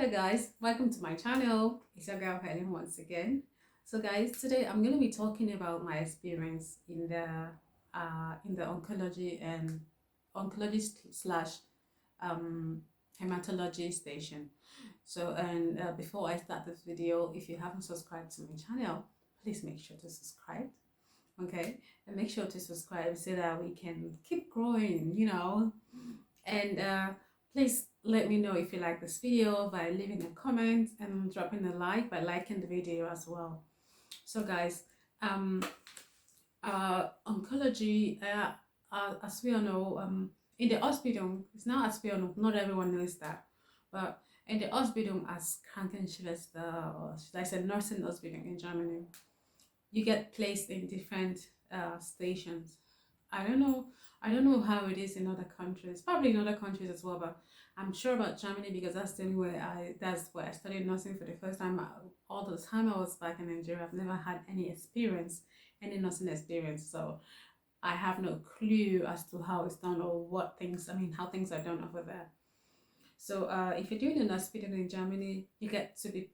Hello guys, welcome to my channel. It's your girl Helen once again. So guys, today I'm going to be talking about my experience in the oncology and oncology slash um hematology station. So before I start this video, if you haven't subscribed to my channel, please make sure to subscribe. Okay, and make sure to subscribe so that we can keep growing, and please let me know if you like this video by leaving a comment and dropping a like by liking the video as well. So guys, um oncology, as we all know, in the hospital, it's now as we all know, not everyone knows that, but in the hospital as Krankenschwester, or should I say nursing hospital in Germany, you get placed in different stations. I don't know how it is in other countries, probably in other countries as well, but I'm sure about Germany because that's where I studied nursing for the first time. All the time I was back in Nigeria, I've never had any nursing experience, so I have no clue as to how it's done or how things are done over there. So if you're doing an hospital in Germany, you get to be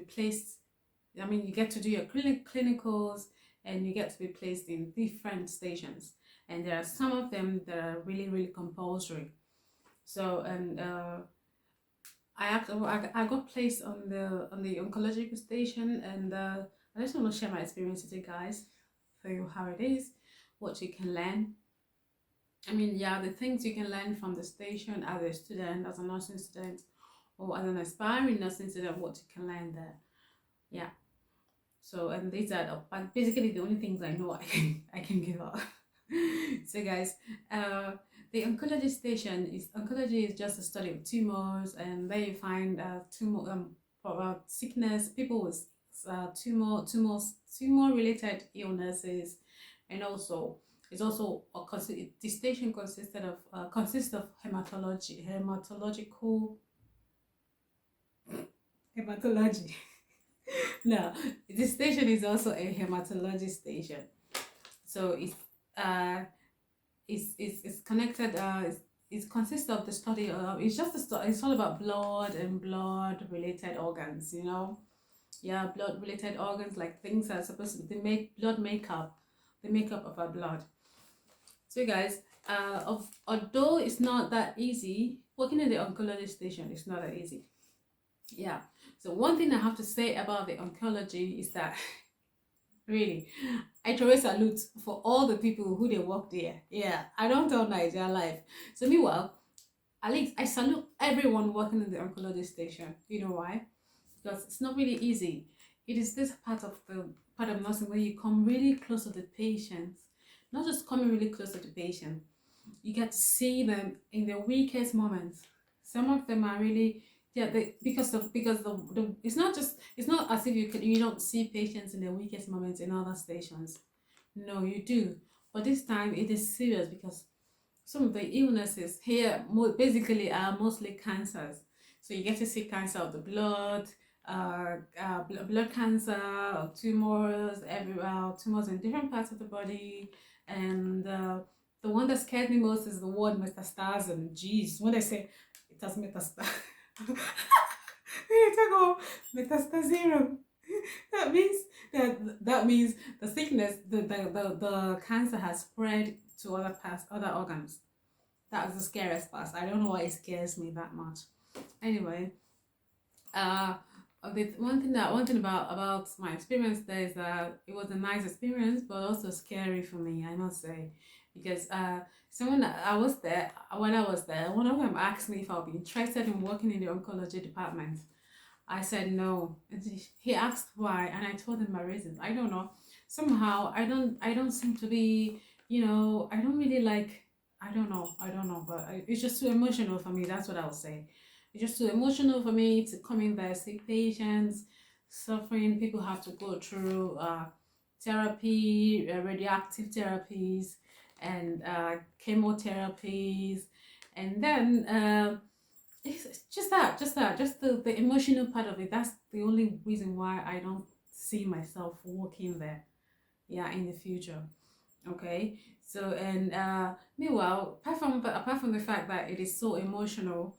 placed. You get to do your clinicals, and you get to be placed in different stations, and there are some of them that are really, really compulsory. So, and I got placed on the oncological station, and I just want to share my experience with you guys, tell you how it is, what you can learn. The things you can learn from the station as a student, as a nursing student, or as an aspiring nursing student, what you can learn there. Yeah. So, and these are basically the only things I know I can give up. So guys, the oncology is just a study of tumors, and there you find sickness, people with tumor related illnesses, and also the station consists of hematology. Now, this station is also a hematology station. So it's connected. It consists of the study of. It's all about blood and blood related organs. Blood related organs, like things that are supposed to make blood makeup, the makeup of our blood. So guys, although it's not that easy, working in the oncology station is not that easy. Yeah. So one thing I have to say about the oncology is that really, I throw a salute for all the people who they work there. Yeah, I don't tell Nigeria life. So meanwhile, at least I salute everyone working in the oncology station. You know why? Because it's not really easy. It is this part of nursing where you come really close to the patients. Not just coming really close to the patient, you get to see them in their weakest moments. Some of them are really, because it's not as if you don't see patients in their weakest moments in other stations. No, you do, but this time it is serious because some of the illnesses here basically are mostly cancers. So you get to see cancer of the blood, blood cancer, tumors everywhere, tumors in different parts of the body, and the one that scared me most is the word metastasis. Jeez, when I say it has metastasis, when you talk about metastasis, that means the sickness, the cancer has spread to other organs. That's the scariest part. I don't know why it scares me that much. Anyway, one thing about my experience there is that it was a nice experience, but also scary for me, I must say, because when I was there, one of them asked me if I'll be interested in working in the oncology department. I said no. He asked why, and I told him my reasons. I don't know. Somehow I don't seem to be, I don't really like. I don't know, but it's just too emotional for me. That's what I'll say. It's just too emotional for me to come in there, see patients suffering. People have to go through therapy, radioactive therapies, and chemotherapies, and then it's just the emotional part of it. That's the only reason why I don't see myself working there, in the future. Okay, so and meanwhile, apart from the fact that it is so emotional,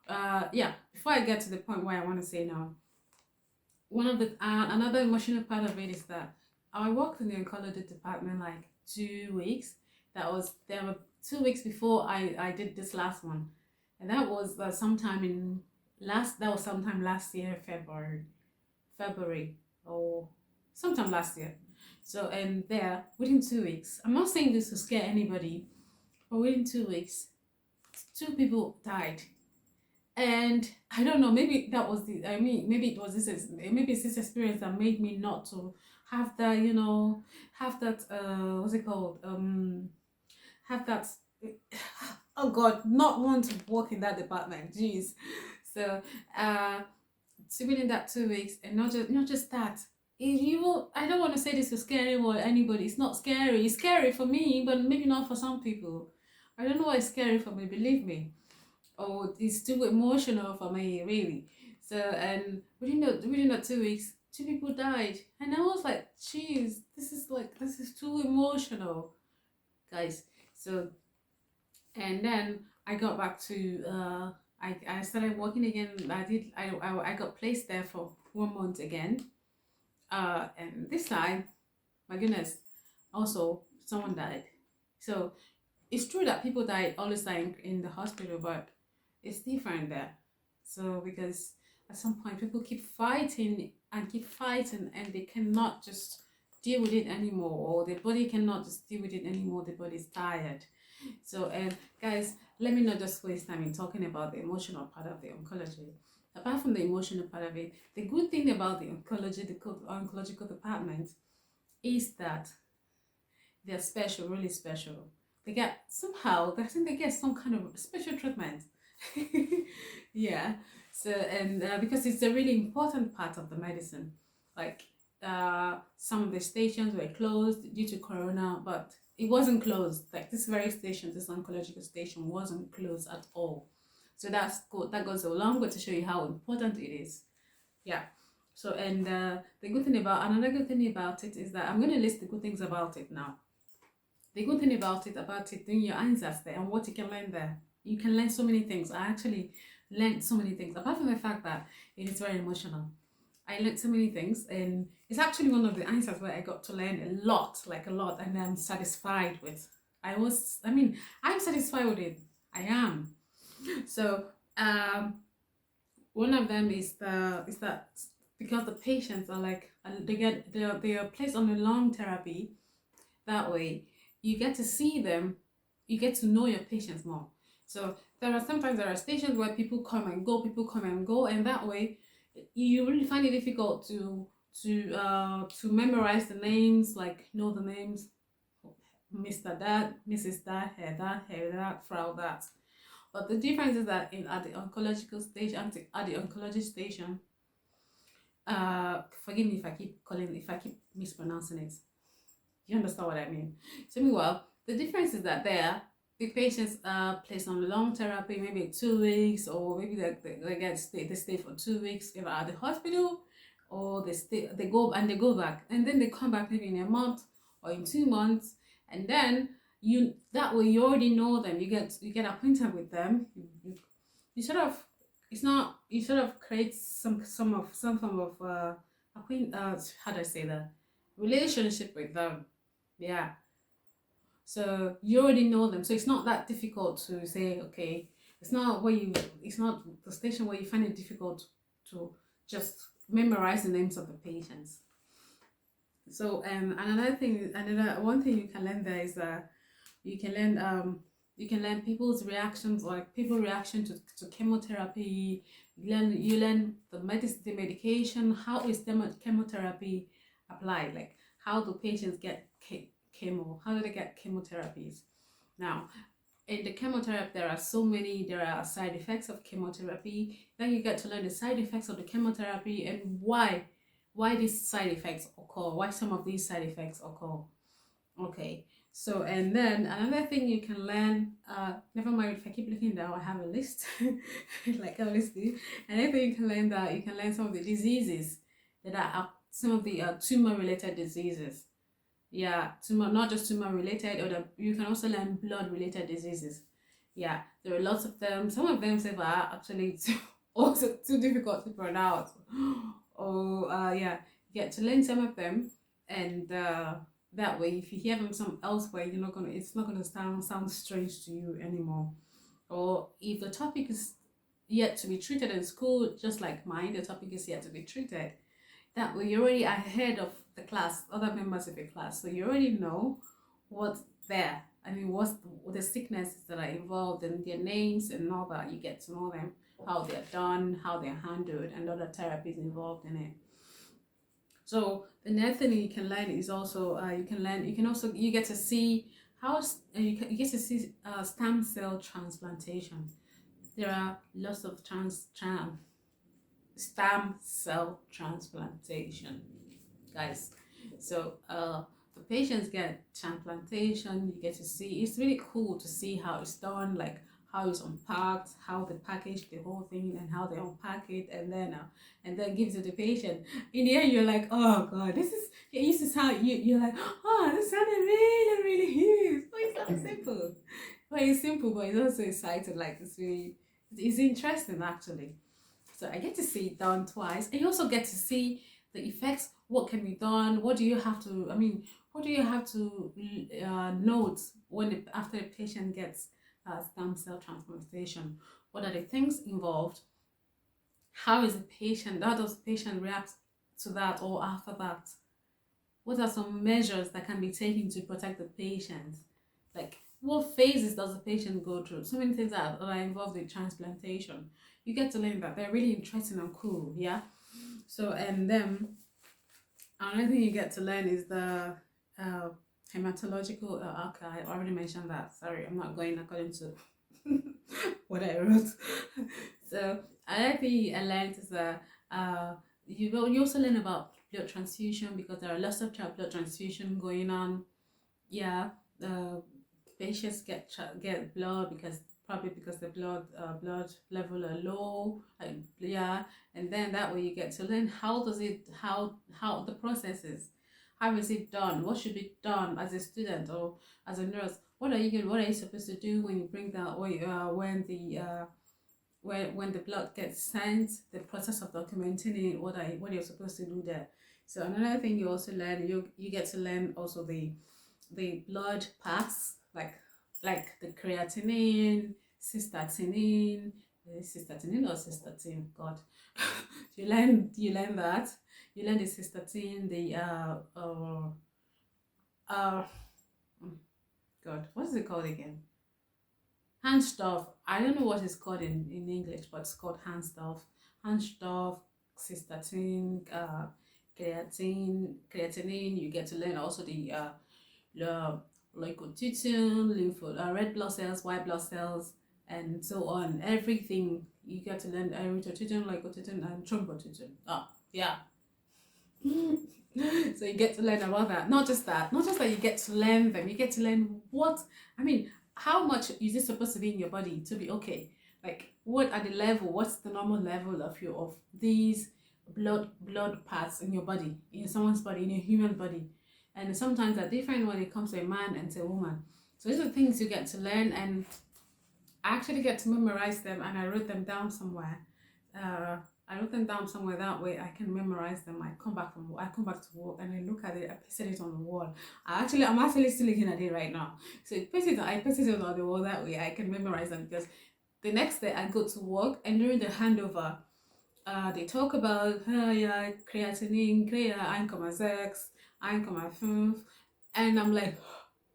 Yeah, before I get to the point where I want to say now, one of the another emotional part of it is that I worked in the oncology department like 2 weeks. That was there were 2 weeks before I did this last one, and that was sometime in last that was sometime last year, February or sometime last year. So and there within 2 weeks, I'm not saying this to scare anybody, but within 2 weeks, two people died. And I don't know, maybe that was the I mean maybe it was maybe it's this experience that made me not to have that, have that what's it called, have that oh god, not want to work in that department, jeez. So uh to within that 2 weeks, and not just that, if you I don't want to say this to scare anyone, anybody. It's not scary. It's scary for me, but maybe not for some people. I don't know why it's scary for me, believe me. Or it's too emotional for me, really. So and within that 2 weeks, two people died, and I was like, "Jeez, this is too emotional, guys." So and then I got back to I started working again. I got placed there for 1 month again. And this time, my goodness, also someone died. So it's true that people die always die in the hospital, but it's different there. So because at some point people keep fighting and keep fighting, and they cannot just deal with it anymore, or the body cannot just deal with it anymore. The body's tired. So and guys, let me not just waste time in talking about the emotional part of the oncology. Apart from the emotional part of it, the good thing about the oncological department is that they're special, really special. They get somehow, I think they get some kind of special treatment. Yeah. So and because it's a really important part of the medicine, like some of the stations were closed due to corona, but it wasn't closed. Like this very station, this oncological station, wasn't closed at all. So that's good. That goes a long way to show you how important it is. Yeah. So and another good thing about it is that I'm going to list the good things about it now. The good thing about it doing your answers there and what you can learn there. You can learn so many things. I actually learned so many things, apart from the fact that it is very emotional. I learned so many things, and it's actually one of the answers where I got to learn a lot, like a lot, and I'm satisfied with. I'm satisfied with it. I am. So, one of them is that because the patients are like they are placed on a long therapy. That way, you get to see them, you get to know your patients more. So there are stations where people come and go, and that way, you really find it difficult to memorize the names, like know the names, Mr. That, Mrs. That, hair that, Frau that. But the difference is that at the oncological stage, at the oncology station, forgive me if I keep mispronouncing it. You understand what I mean? So meanwhile, the difference is that there, the patients are placed on long therapy, maybe 2 weeks, or maybe they stay for 2 weeks either at the hospital, or they go back, and then they come back maybe in a month or in 2 months, and then that way you already know them. You get acquainted with them. You sort of it's not you sort of create some form of how do I say that, relationship with them. Yeah. So you already know them. So it's not that difficult to say, okay, it's not the station where you find it difficult to just memorize the names of the patients. So another one thing you can learn there is that you can learn people's reactions, like people reaction to chemotherapy. You learn the medication, how is the chemotherapy applied, like how do patients get chemo, how do they get chemotherapies. Now in the chemotherapy there are side effects of chemotherapy. Then you get to learn the side effects of the chemotherapy and why these side effects occur, why some of these side effects occur. Okay, so and then another thing you can learn, never mind if I keep looking down, I have a list like I always do. Another thing you can learn, that you can learn some of the diseases that are some of the tumor related diseases. Yeah, tumor, not just tumor related, you can also learn blood related diseases. Yeah, there are lots of them. Some of them say are actually also too difficult to pronounce. Oh, yeah, you get to learn some of them, and that way, if you hear them some elsewhere, it's not gonna sound strange to you anymore. Or if the topic is yet to be treated in school, just like mine, the topic is yet to be treated. That way, you're already ahead of the class, other members of the class, so you already know what's there. I mean, what's the sicknesses that are involved and their names and all that. You get to know them, how they're done, how they're handled, and other therapies involved in it. So the next thing you can learn is also you get to see you get to see stem cell transplantation. There are lots of stem cell transplantation, guys. So the patients get transplantation. You get to see, it's really cool to see how it's done, like how it's unpacked, how they package the whole thing, and how they unpack it, and then give to the patient. In the end, you're like, oh god, this is how you're like, oh, this sounded really really huge. Oh, it's not simple, but it's simple, but it's also exciting. Like it's interesting actually. So I get to see it done twice. And you also get to see the effects, what can be done, what do you have to, what do you have to note after the patient gets stem cell transplantation? What are the things involved? How does the patient react to that or after that? What are some measures that can be taken to protect the patient? Like, what phases does the patient go through? So many things that are involved with transplantation. You get to learn that they're really interesting and cool, yeah. So and then another thing you get to learn is the hematological. Okay, I already mentioned that. Sorry, I'm not going according to what I wrote. So another thing I learned is that you also learn about blood transfusion, because there are lots of blood transfusion going on. Yeah, patients get blood because the blood level are low. Yeah, and then that way you get to learn how the process is, how is it done, what should be done as a student or as a nurse. What are you supposed to do when you bring that, or when the blood gets sent, the process of documenting it, what you're supposed to do there. So another thing you also learn, you get to learn also the blood paths, like the creatinine, cystatin or cystatin, God. You learn that. You learn the cystatin, the uh God, what is it called again? Hand stuff. I don't know what it's called in English, but it's called hand stuff. Hand stuff, cystatin, creatinine. You get to learn also the leukocytin, red blood cells, white blood cells, and so on. Everything you get to learn: erythrocytin, leukocytin, and thrombocytin. Oh, yeah. So you get to learn about that. Not just that you get to learn them. You get to learn how much is it supposed to be in your body to be okay. Like, what's the normal level of these blood parts in your body, in someone's body, in a human body. And sometimes they're different when it comes to a man and to a woman. So these are things you get to learn, and I actually get to memorize them, and I wrote them down somewhere. I wrote them down somewhere, that way I can memorize them. I come back to work and I look at it. I pasted it on the wall. I'm actually still looking at it right now. So I pasted it on the wall, that way I can memorize them, because the next day I go to work, and during the handover, they talk about creatinine, 1,6, 1,5, and I'm like,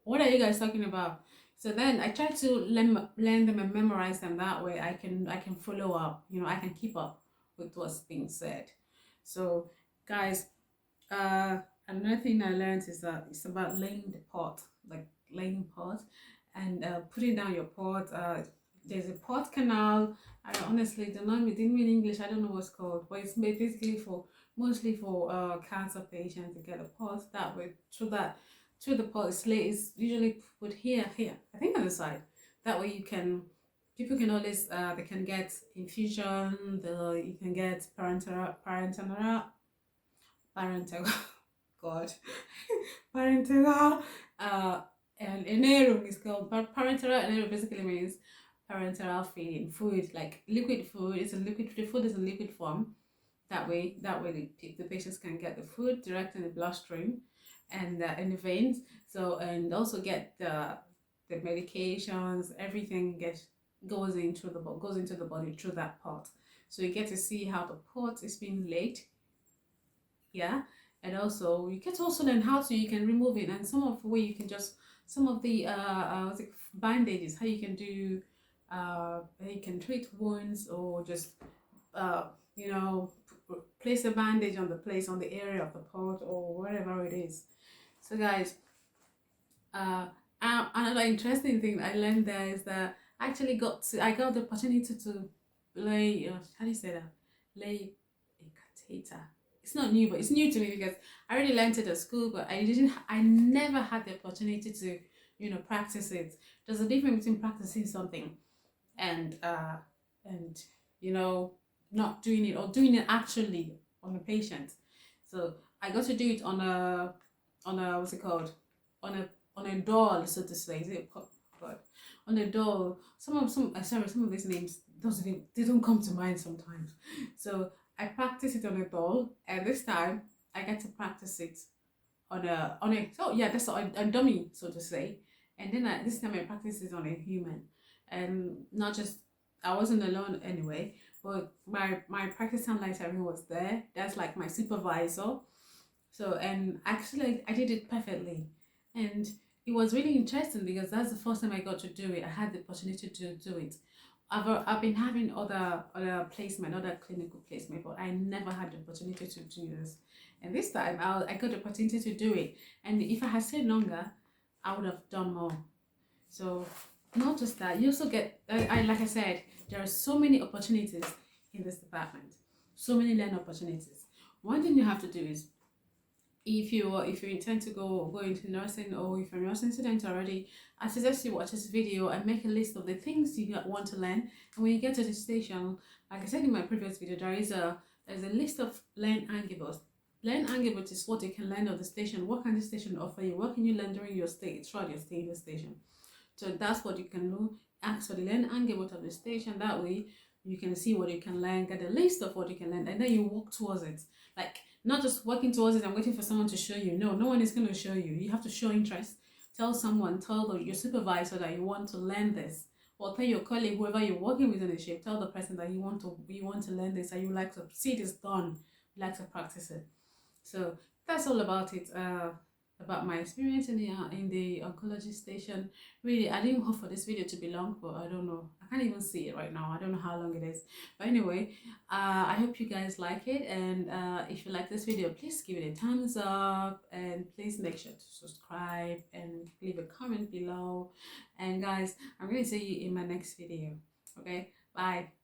what are you guys talking about? So then I try to learn them and memorize them, that way I can follow up, I can keep up with what's being said. So guys, another thing I learned is that it's about laying the pot, like laying pot, and putting down your pot. There's a pot canal. I honestly don't know, in English I don't know what's called, but it's basically mostly for cancer patients to get a pot. That way, through the pot is usually put here. I think on the side. That way people can always they can get infusion. You can get parenteral God, parenteral and anerum is called, but parenteral anerum basically means parenteral feeding, food like liquid food. It's a liquid. The food is in liquid form. That way the patients can get the food direct in the bloodstream and in the veins. So, and also get the medications, everything goes into the body through that pot. So you get to see how the pot is being laid, yeah. And also you get to also learn how to you can remove it, and some of the way you can just some of the what's it, bandages, how you can do how you can treat wounds, or just uh you know place a bandage on the area of the pot or whatever it is. So guys, uh another interesting thing I learned there is that I got the opportunity to lay how do you say that, lay a catheter. It's not new, but it's new to me because I already learned it at school, but I never had the opportunity to practice it. There's a difference between practicing something and and you know not doing it, or doing it actually on a patient. So I got to do it on a what's it called, on a doll, so to say. Is it God, on a doll? Some of these names doesn't even, they don't come to mind sometimes. So I practice it on a doll, and this time I get to practice it on a so yeah, that's a dummy, so to say. And then this time I practice it on a human, and not just, I wasn't alone anyway, but my practice time librarian was there. That's like my supervisor. So, and actually I did it perfectly, and it was really interesting because that's the first time I got to do it. I had the opportunity to do it. I've been having other clinical placement, but I never had the opportunity to do this. And this time I got the opportunity to do it. And if I had stayed longer, I would have done more. So not just that, you also get, like I said, there are so many opportunities in this department, so many learning opportunities. One thing you have to do is, if you intend to go into nursing, or if you're a nursing student already, I suggest you watch this video and make a list of the things you want to learn. And when you get to the station, like I said in my previous video, there's a list of learn angibos. Learn angibos is what you can learn at the station. What can the station offer you? What can you learn during your stay throughout your stay in the station? So that's what you can do. Ask for the learn angibos of the station. That way you can see what you can learn, get a list of what you can learn, and then you walk towards it. Like, not just working towards it and waiting for someone to show you. No one is going to show you. You have to show interest. Tell someone, your supervisor that you want to learn this, or tell your colleague, whoever you're working with in the shift, tell the person that you want to learn this, and you like to see this done, you like to practice it. So that's all about it. About my experience in the oncology station. Really, I didn't hope for this video to be long, but I don't know. I can't even see it right now. I don't know how long it is. But anyway, I hope you guys like it, and if you like this video, please give it a thumbs up, and please make sure to subscribe and leave a comment below. And guys, I'm going to see you in my next video. Okay, bye.